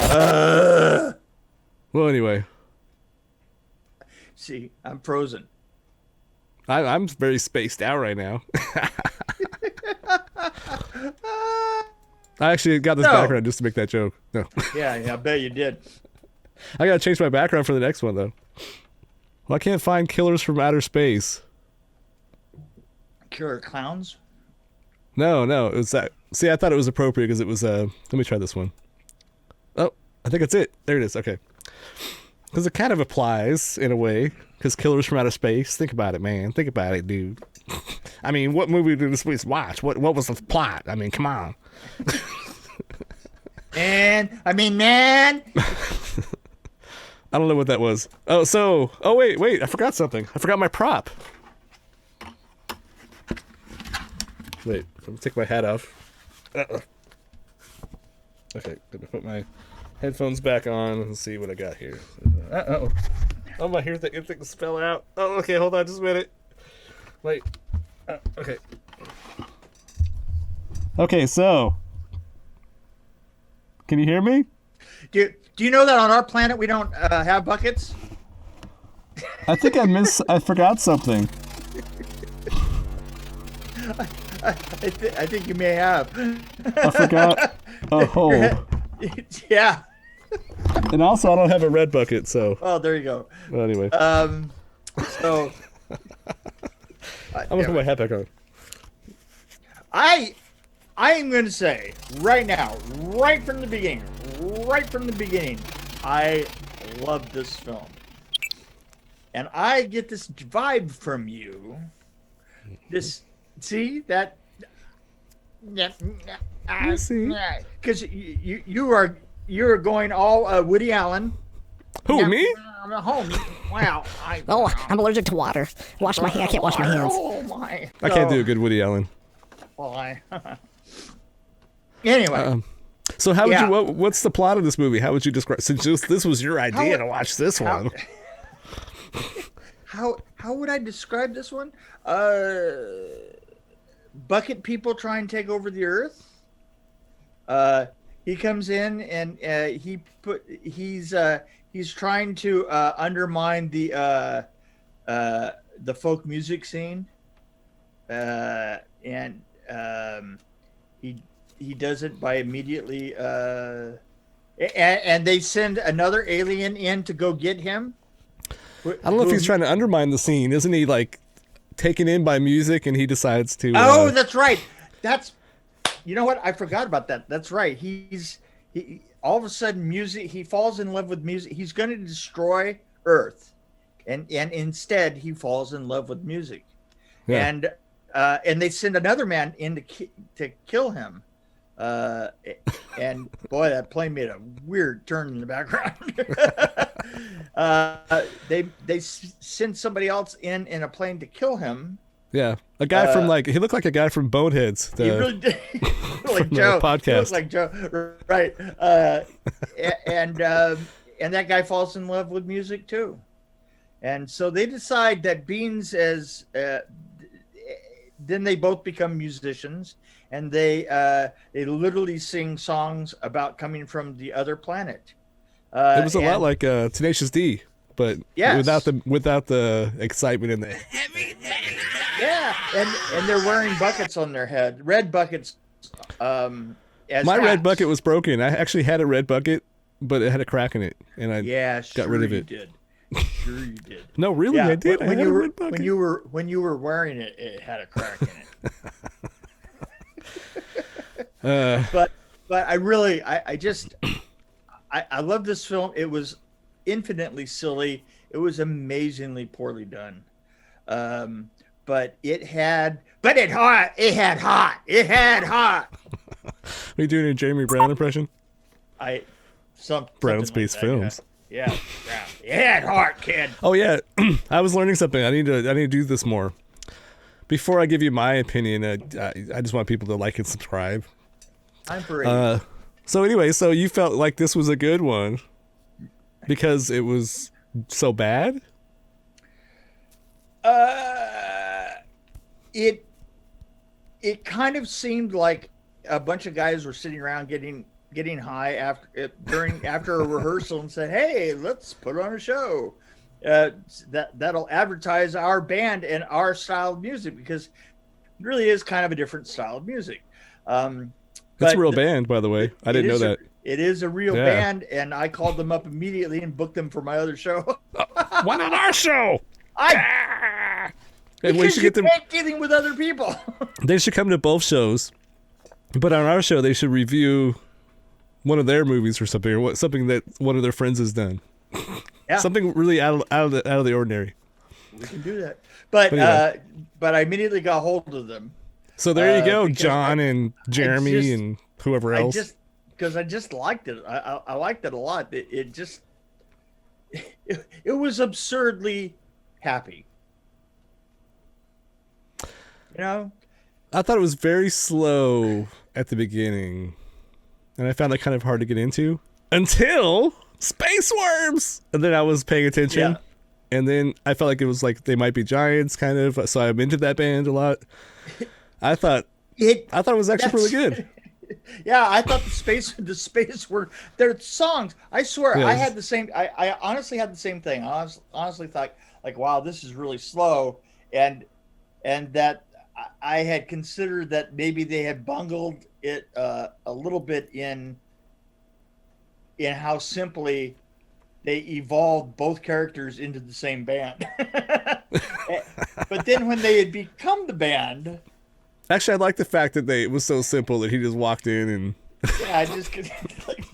Well, anyway, See, I'm frozen. I'm very spaced out right now. I actually got this No. background just to make that joke. No, Yeah, I bet you did. I gotta change my background for the next one though. Well, I can't find Killers from Outer Space. Killer Clowns? No, it was that. See, I thought it was appropriate because it was. Let me try this one. Oh, I think that's it. There it is. Okay. Because it kind of applies in a way. Because Killers from Outer Space. Think about it, man. Think about it, dude. I mean, what movie did this place watch? What was the plot? I mean, come on. Man, man. I don't know what that was. Oh, wait. I forgot something. I forgot my prop. Wait, let me take my hat off. Okay, gonna put my headphones back on and see what I got here. Uh-oh. Oh, my ear things fell out. Oh, okay, hold on just a minute. Wait. Okay. Okay, so. Can you hear me? Do you know that on our planet we don't have buckets? I think I forgot something. I think you may have. I forgot a hole. Yeah. And also, I don't have a red bucket, so. Oh, there you go. Well, anyway. So. I'm gonna put my hat back on. I am going to say right now, right from the beginning, I love this film. And I get this vibe from you. See that? I see. Because you're going all Woody Allen. Who, me? Homie. Wow. Oh, I'm allergic to water. I can't wash my hands. Oh my. I can't do a good Woody Allen. Well, anyway. So how would you? What's the plot of this movie? How would you describe? Since this was your idea to watch this one. How would I describe this one? Bucket people try and take over the earth. He comes in and he's trying to undermine the folk music scene, and he does it by immediately and they send another alien in to go get him. I don't know if he's trying to undermine the scene. Isn't he like taken in by music and he decides to? Oh, that's right. You know what? I forgot about that. That's right. He all of a sudden music. He falls in love with music. He's going to destroy Earth, and instead he falls in love with music, Yeah. And they send another man in to kill him. And boy, that plane made a weird turn in the background. They send somebody else in a plane to kill him. Yeah, a guy from he looked like a guy from Boneheads. He really did. Like Joe. Podcast. He looked like Joe, right? And that guy falls in love with music too, and so they decide that Beans then they both become musicians, and they literally sing songs about coming from the other planet. It was a lot like Tenacious D, but yes. without the excitement in the heavy. Yeah, and they're wearing buckets on their head, red buckets. As my hats. red bucket was broken. I actually had a red bucket, but it had a crack in it, and I got rid of it. Did. Sure you did. No, really, Yeah, I did. When I had you a were red bucket. when you were wearing it, it had a crack in it. But I really I love this film. It was infinitely silly. It was amazingly poorly done. But it had hot. Are you doing a Jeremy Brown impression? Brown Space like Films. Yeah, it had heart, kid. Oh yeah, I was learning something. I need to do this more. Before I give you my opinion, I just want people to like and subscribe. I'm for So anyway, so you felt like this was a good one because it was so bad? It kind of seemed like a bunch of guys were sitting around getting getting high after a rehearsal and said, "Hey, let's put on a show that'll advertise our band and our style of music, because it really is kind of a different style of music." It's a real band, by the way. I didn't know that. It is a real band, and I called them up immediately and booked them for my other show. Why not our show? Because we should get them dealing with other people. They should come to both shows, but on our show they should review one of their movies or something, or something that one of their friends has done. Yeah. Something really out of the ordinary. We can do that, but I immediately got hold of them. So there you go, John and Jeremy and whoever else. Because I just liked it. I liked it a lot. It was absurdly happy. You know? I thought it was very slow at the beginning, and I found that kind of hard to get into until space worms. And then I was paying attention, and then I felt like it was like They Might Be Giants, kind of. So I'm into that band a lot. I thought it was actually really good. Yeah, I thought the space were their songs. I swear, I had the same. I honestly had the same thing. I honestly thought, like, wow, this is really slow, and that I had considered that maybe they had bungled it a little bit in how simply they evolved both characters into the same band. But then when they had become the band. Actually, I like the fact that it was so simple that he just walked in and. Yeah, I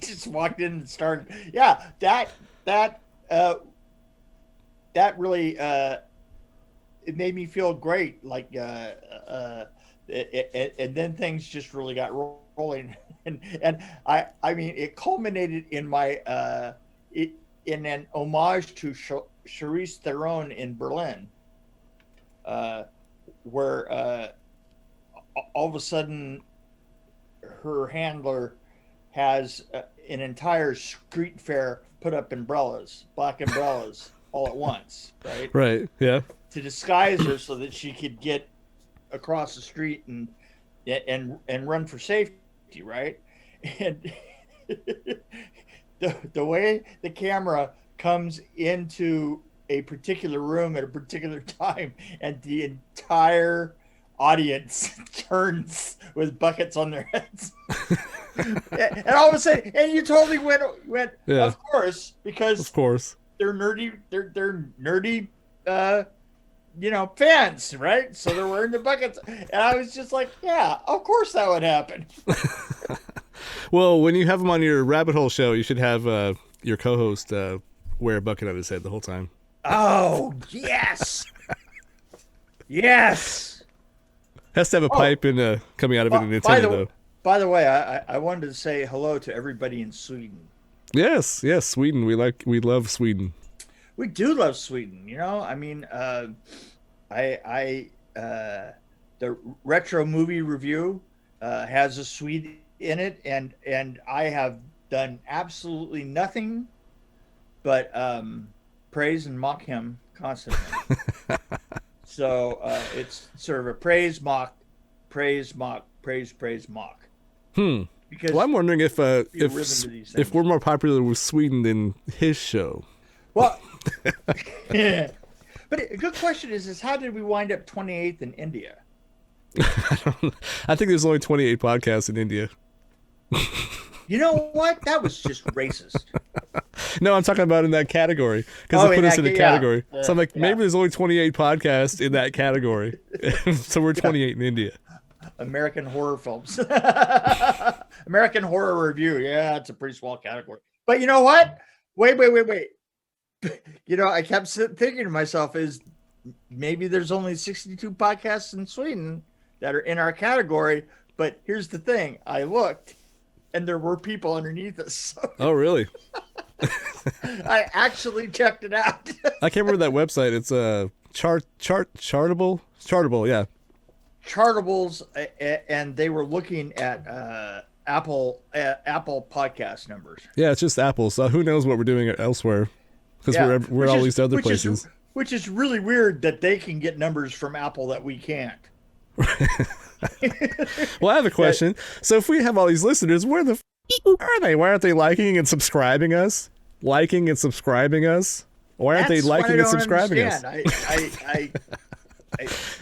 just walked in and started. Yeah, that really it made me feel great. Like and then things just really got rolling, and I mean it culminated in my in an homage to Charlize Theron in Berlin, where. All of a sudden, her handler has an entire street fair put up umbrellas, black umbrellas, all at once, right? Right, yeah. To disguise her so that she could get across the street and run for safety, right? And the way the camera comes into a particular room at a particular time, and the entire audience turns with buckets on their heads. And all of a sudden, and you totally went of course, because of course they're nerdy fans, right? So they're wearing the buckets, and I was just like, yeah, of course that would happen. Well, when you have them on your rabbit hole show, you should have your co-host wear a bucket on his head the whole time. Oh yes. Yes. Has to have a pipe and coming out of it in its head, though. By the way, I wanted to say hello to everybody in Sweden. Yes, Sweden. We love Sweden. We do love Sweden. You know, I mean, the retro movie review has a Swede in it, and I have done absolutely nothing but praise and mock him constantly. So it's sort of a praise, mock, praise, mock, praise, mock. Because I'm wondering if we're more popular with Sweden than his show. Well, yeah. But a good question is how did we wind up 28th in India? I think there's only 28 podcasts in India. You know what? That was just racist. No, I'm talking about in that category, because they put us in a category. So I'm like, maybe there's only 28 podcasts in that category. So we're 28 in India. American horror films. American Horror Review. Yeah, it's a pretty small category. But you know what? Wait. You know, I kept thinking to myself, is maybe there's only 62 podcasts in Sweden that are in our category. But here's the thing. I looked, and there were people underneath us. So oh, really? I actually checked it out. I can't remember that website. It's Chartable, yeah. Chartables, and they were looking at Apple podcast numbers. Yeah, it's just Apple. So who knows what we're doing elsewhere? Because we're all these other places. Which is really weird that they can get numbers from Apple that we can't. Well, I have a question. So if we have all these listeners, where the Where are they? Why aren't they liking and subscribing us? Liking and subscribing us? Why aren't they That's what liking I and don't subscribing us? understand.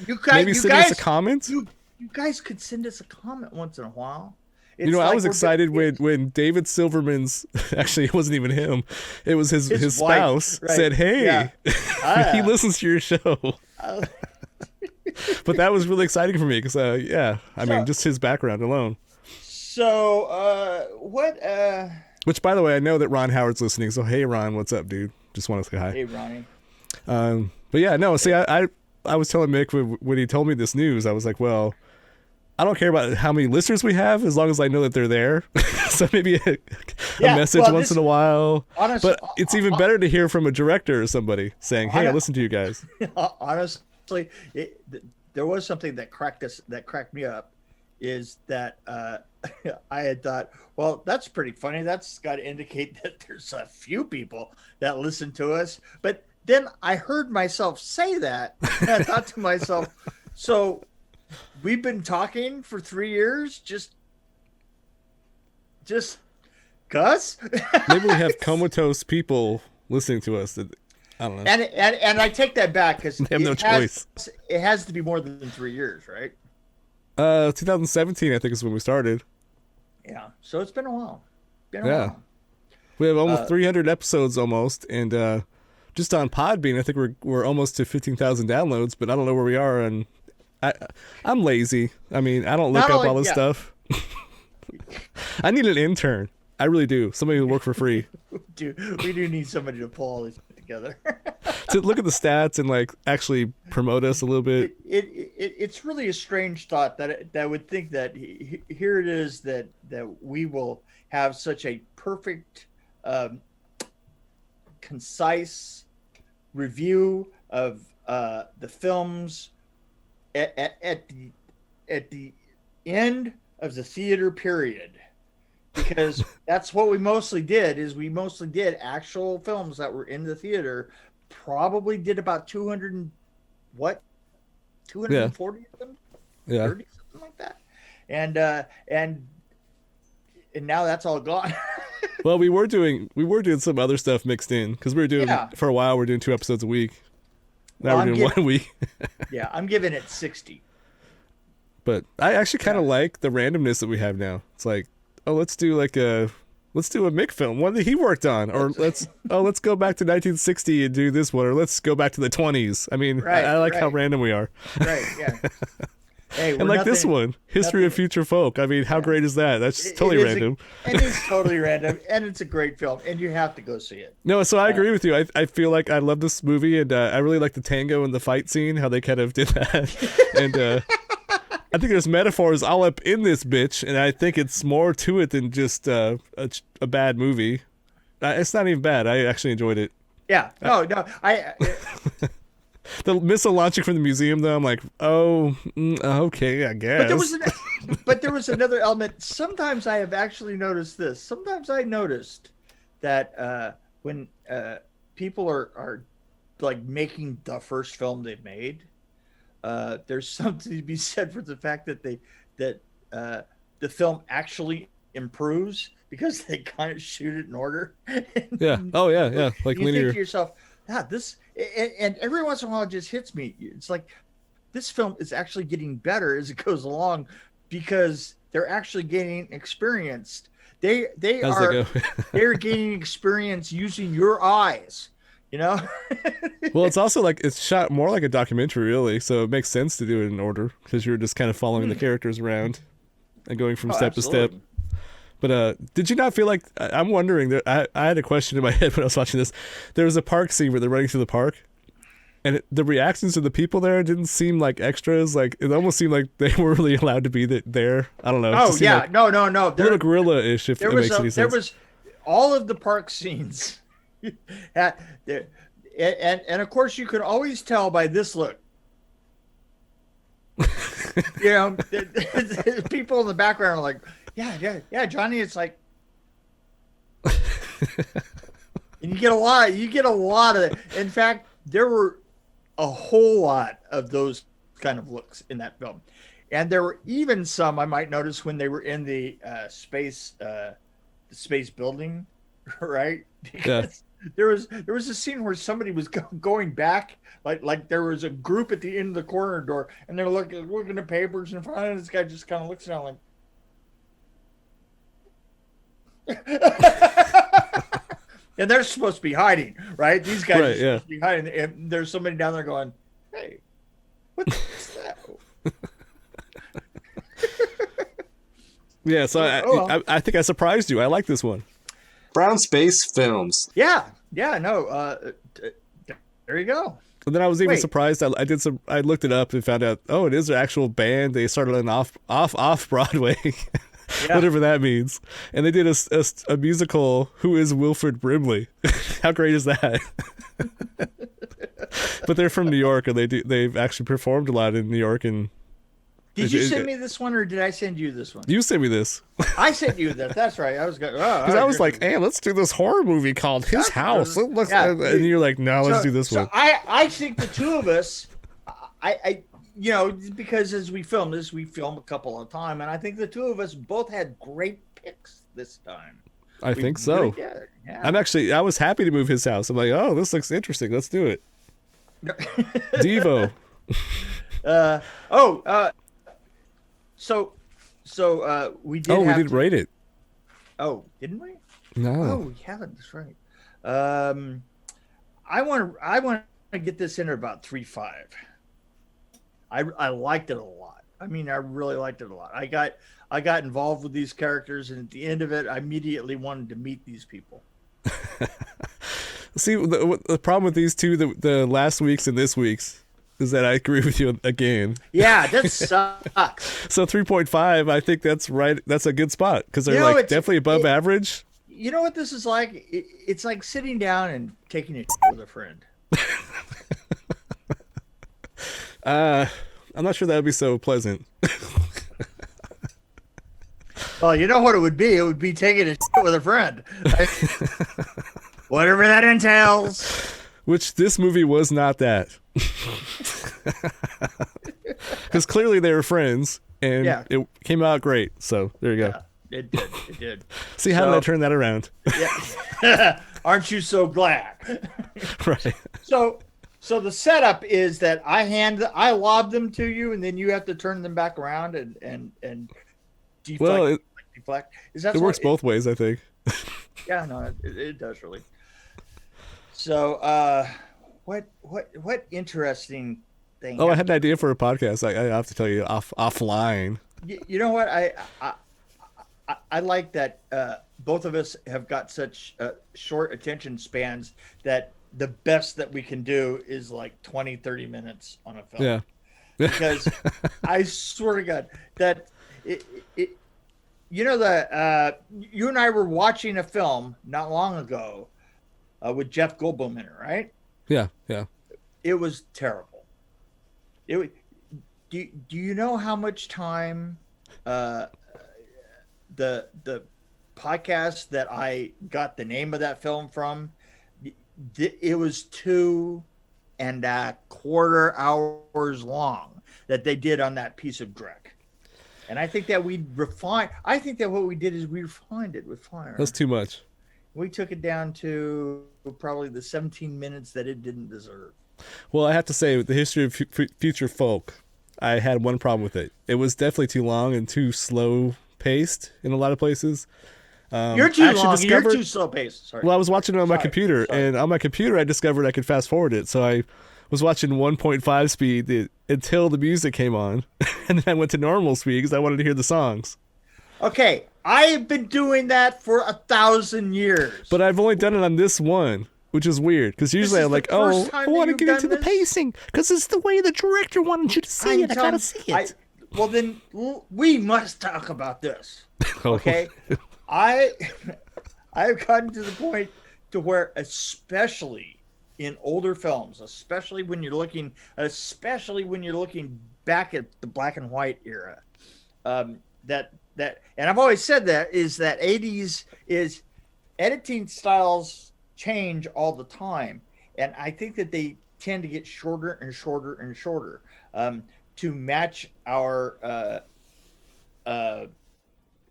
You guys, Maybe send us a comment? You guys could send us a comment once in a while. It's You know, I like was excited when David Silverman's, actually it wasn't even him, it was his wife, spouse, right. said, hey, Yeah. he listens to your show. But that was really exciting for me because, I mean, just his background alone. So, Which, by the way, I know that Ron Howard's listening, so hey, Ron, what's up, dude? Just want to say hi. Hey, Ronnie. But yeah, no, see, I was telling Mick when he told me this news, I was like, well, I don't care about how many listeners we have as long as I know that they're there. So maybe a message once in a while. But it's even better to hear from a director or somebody saying, hey, I listen to you guys. Honestly, there was something that cracked me up, is that I had thought, well, that's pretty funny. That's got to indicate that there's a few people that listen to us. But then I heard myself say that, and I thought to myself, so we've been talking for 3 years, just Gus? Maybe we have comatose people listening to us that, I don't know. And I take that back because they have no choice. It has to be more than 3 years, right? 2017, I think, is when we started. Yeah, so it's been a while. We have almost 300 episodes almost, and just on Podbean, I think we're almost to 15,000 downloads, but I don't know where we are, and I'm lazy. I mean, I don't look up all this stuff. I need an intern. I really do. Somebody who work for free. We do need somebody to pull all this together. To look at the stats and like actually promote us a little bit. It's really a strange thought that I would think that here it is that we will have such a perfect, concise review of the films at the end of the theater period, because that's what we mostly did. Is we mostly did actual films that were in the theater. Probably did about 240 of them, 30, something like that, and now that's all gone. Well, we were doing some other stuff mixed in because we were doing for a while. We're doing 2 episodes a week. Now we're doing 1 a week. Yeah, I'm giving it 60. But I actually kind of like the randomness that we have now. It's like, oh, let's do a Mick film, one that he worked on, or let's go back to 1960 and do this one, or let's go back to the 20s. I mean, I like how random we are. Right. Yeah. Hey, and like this one, History of Future Folk. I mean, how great is that? That's totally random. And it's totally random, and it's a great film, and you have to go see it. No, so I agree with you. I feel like I love this movie, and I really like the tango and the fight scene, how they kind of did that. And I think there's metaphors all up in this bitch, and I think it's more to it than just a bad movie. It's not even bad. I actually enjoyed it. Yeah. No. The missile launching from the museum, though, I'm like, oh, okay, I guess. But there was another element. Sometimes I have actually noticed this. Sometimes I noticed that when people are like making the first film they've made, there's something to be said for the fact that the film actually improves because they kind of shoot it in order. Yeah. Oh yeah. Like you linear. think to yourself, this, and every once in a while it just hits me. It's like this film is actually getting better as it goes along because they're actually gaining experience. They're gaining experience using your eyes. You know. Well, it's also like it's shot more like a documentary, really. So it makes sense to do it in order because you're just kind of following the characters around and going from step to step. But did you not feel like I'm wondering that I had a question in my head when I was watching this. There was a park scene where they're running through the park, and the reactions of the people there didn't seem like extras. Like it almost seemed like they were really allowed to be there. I don't know. Oh yeah, like no. A little gorilla-ish, if that makes any sense. There was all of the park scenes. And of course you could always tell by this look. You know, people in the background are like, yeah, Johnny. It's like, and you get a lot of it. In fact, there were a whole lot of those kind of looks in that film, and there were even some I might notice when they were in the space the space building, right? Yeah. Because there was a scene where somebody was going back, like there was a group at the end of the corner door, and they're looking at papers in front, and this guy just kind of looks down like. And they're supposed to be hiding, right? These guys are supposed to be hiding, and there's somebody down there going, "Hey, what's that?" Yeah, so I think I surprised you. I like this one. Brown Space Films. Yeah, no. There you go. And then I was even surprised. I looked it up and found out. Oh, it is an actual band. They started on off Broadway, whatever that means. And they did a musical. Who is Wilford Brimley? How great is that? But they're from New York, and they've actually performed a lot in New York. And did you send me this one, or did I send you this one? You sent me this. I sent you that. That's right. I was going. Because I was like, "Hey, let's do this horror movie called His House." And you're like, "No, let's do this one." I think the two of us, because as we film this, we film a couple at a time, and I think the two of us both had great picks this time. I think so. Really did. Yeah. I was happy to move His House. I'm like, "Oh, this looks interesting. Let's do it." Devo. So we did. We did rate it. Oh, didn't we? No. Oh, we haven't. That's right. I want to get this in at about 3.5. I liked it a lot. I mean, I really liked it a lot. I got involved with these characters, and at the end of it, I immediately wanted to meet these people. See, the problem with these two, the last week's and this week's, is that I agree with you again. Yeah, that sucks. So 3.5, I think that's right. That's a good spot because they're definitely above average. You know what this is like? It's like sitting down and taking a with a friend. I'm not sure that would be so pleasant. Well, you know what it would be? It would be taking a with a friend. Whatever that entails. Which this movie was not that. Because clearly they were friends, and it came out great. So there you go. Yeah, it did. See, how did I turn that around? Yeah. Aren't you so glad? Right. So the setup is that I lob them to you, and then you have to turn them back around and deflect. Well, deflect. It works both ways, I think. Yeah, no, it does really. So, what interesting thing? Oh, I had an idea for a podcast. I have to tell you offline. You know what? I like that both of us have got such short attention spans that the best that we can do is like 20, 30 minutes on a film. Yeah. Because I swear to God that you and I were watching a film not long ago with Jeff Goldblum in it, right? Yeah. It was terrible. Do you know how much time the podcast that I got the name of that film from? It was 2.25 hours long that they did on that piece of dreck. And I think that I think that what we did is we refined it with fire. That's too much. We took it down to probably the 17 minutes that it didn't deserve. Well, I have to say, with the history of Future Folk, I had one problem with it. It was definitely too long and too slow paced in a lot of places. You're too long. You're too slow paced. Sorry. Well, I was watching it on my computer, and on my computer, I discovered I could fast forward it. So I was watching 1.5 speed until the music came on, and then I went to normal speed because I wanted to hear the songs. Okay, I've been doing that for 1,000 years. But I've only done it on this one, which is weird because usually I'm like, I want to get into the pacing because it's the way the director wanted you to see it. I gotta see it. Well, then we must talk about this. Okay, I've gotten to the point to where, especially in older films, especially when you're looking back at the black and white era, that and I've always said that 80s is editing styles change all the time, and I think that they tend to get shorter and shorter and shorter to match our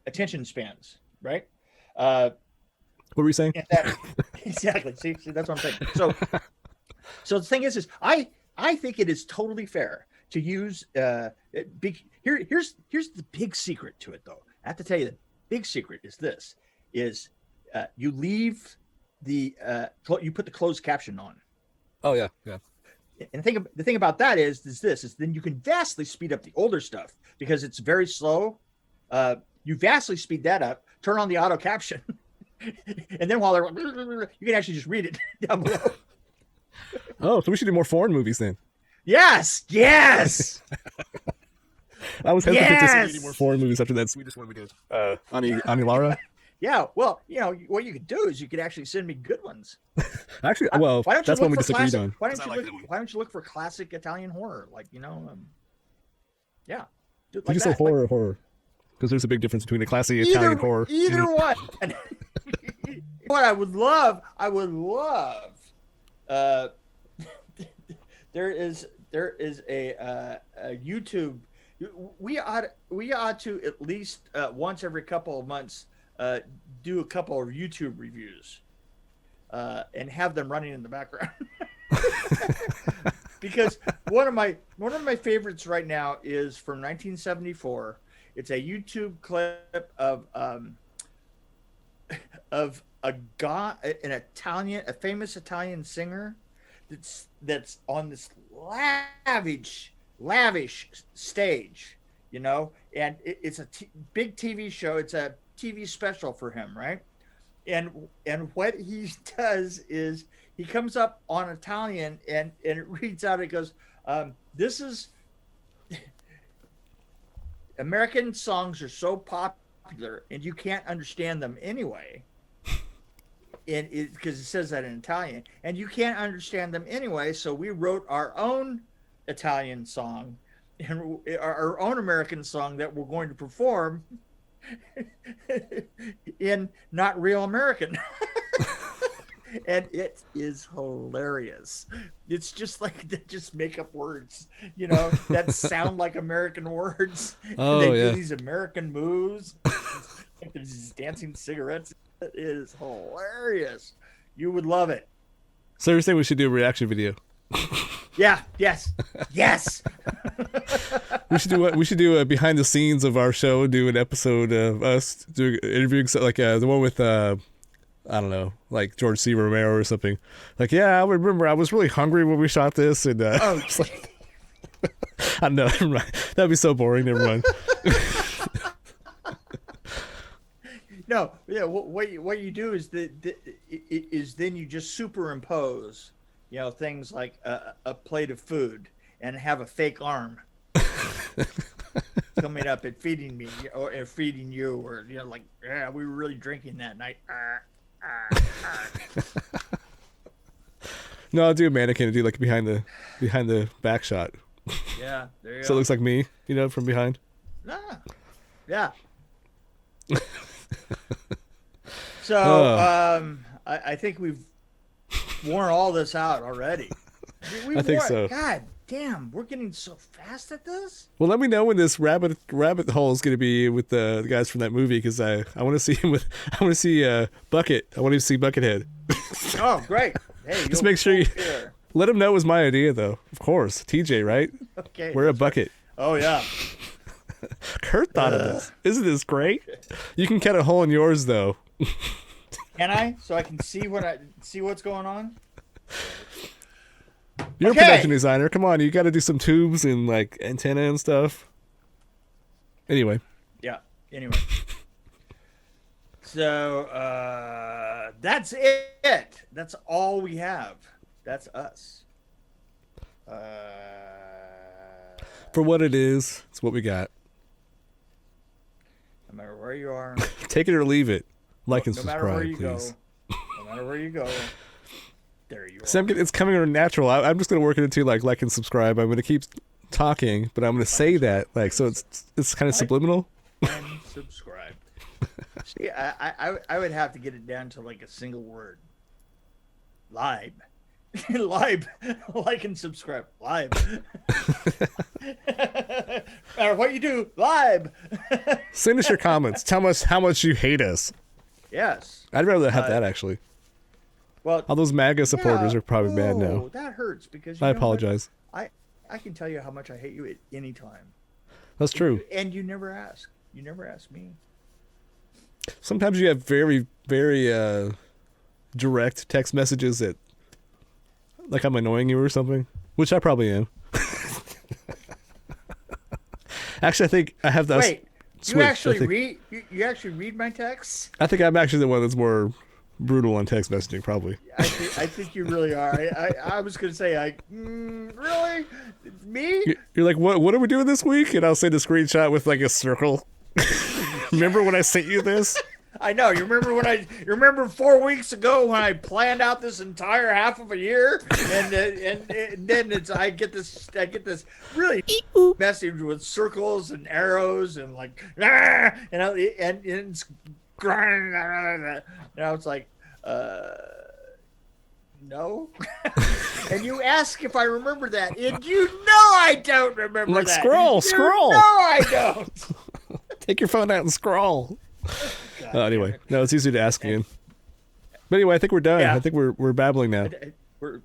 attention spans, right? What were you saying? And that, exactly. See, that's what I'm saying. So the thing is I think it is totally fair to use here's the big secret to it, though. I have to tell you, the big secret is this: you leave you put the closed caption on. Oh yeah. And the thing about that is then you can vastly speed up the older stuff because it's very slow. You vastly speed that up. Turn on the auto caption, and then while you can actually just read it down below. Oh, so we should do more foreign movies then. Yes. I was hesitant to see any more foreign movies after that Swedish one we did. Ani Lara. Yeah, well, what you could do is you could actually send me good ones. Actually, well, that's one we disagreed on. Why don't you look for classic Italian horror? Yeah. Did you say horror or horror? Because there's a big difference between a classic Italian horror. Either one. What I would love. There is a YouTube. We ought to at least once every couple of months do a couple of YouTube reviews and have them running in the background. Because one of my favorites right now is from 1974. It's a YouTube clip of a guy, a famous Italian singer that's on this lavish stage, and it's a big TV show. It's a TV special for him, right? And what he does is he comes up on Italian and it reads out. It goes, "This is American songs are so popular, and you can't understand them anyway." And because it says that in Italian, and you can't understand them anyway, so we wrote our own Italian song and our own American song that we're going to perform in not real American. And it is hilarious. It's just like they just make up words, that sound like American words. Oh, and they yeah. do these American moves. Like there's these dancing cigarettes. It is hilarious. You would love it. So you're saying we should do a reaction video? Yeah. Yes. We should do a behind the scenes of our show. Do an episode of us doing interviewing, like the one with I don't know, like George C. Romero or something. Like, yeah, I remember I was really hungry when we shot this, and it's like, I know. Never mind. That'd be so boring. Never mind. No, yeah. What you do is then you just superimpose, things like a plate of food and have a fake arm coming up and feeding me or feeding you, or like, yeah, we were really drinking that night. No, I'll do a mannequin and do like behind the back shot. Yeah, there you go. So it looks like me, from behind. Yeah. So I think we've worn all this out already. I think so. God damn, we're getting so fast at this. Well, let me know when this rabbit hole is going to be with the guys from that movie, because I want to see him with. I want to see Bucket. I want to see Buckethead. Oh, great! Hey, just make sure you let him know it was my idea, though. Of course, TJ, right? Okay. Wear a bucket. Right. Oh yeah. Kurt thought of this. Isn't this great? You can cut a hole in yours, though. Can I? So I can see what's going on? You're a production designer. Come on, you got to do some tubes and like antenna and stuff. Anyway. Yeah. Anyway. So that's it. That's all we have. That's us. For what it is, it's what we got. No matter where you are. Take it or leave it. Like and subscribe, no matter where you please. No matter where you go. There you are. It's coming natural. I'm just going to work it into like and subscribe. I'm going to keep talking, but I'm going to say that so it's kind of subliminal. And subscribe. See, I would have to get it down to like a single word. Live. Live. Like and subscribe. Live. No matter what you do, live. Send us your comments. Tell us how much you hate us. Yes. I'd rather have that actually. Well, All those MAGA supporters yeah. are probably mad now. Oh, that hurts because you I know what? apologize. I can tell you how much I hate you at any time. That's true. And you never ask. You never ask me. Sometimes you have very, very direct text messages that, like, I'm annoying you or something, which I probably am. Actually, I think I have that. Wait, switched. you actually read? You actually read my texts? I think I'm actually the one that's more brutal on text messaging, probably. I think you really are. I was gonna say, really, me? You're like, what are we doing this week? And I'll send a screenshot with like a circle. Remember when I sent you this? I know. You remember 4 weeks ago when I planned out this entire half of a year, and then I get this really message with circles and arrows and like, and it's and I was like, no. And you ask if I remember that, and you know I don't remember like, that. Scroll. No, I don't. Take your phone out and scroll. Anyway, no, it's easy to ask again. But anyway, I think we're done. Yeah. I think we're babbling now. We're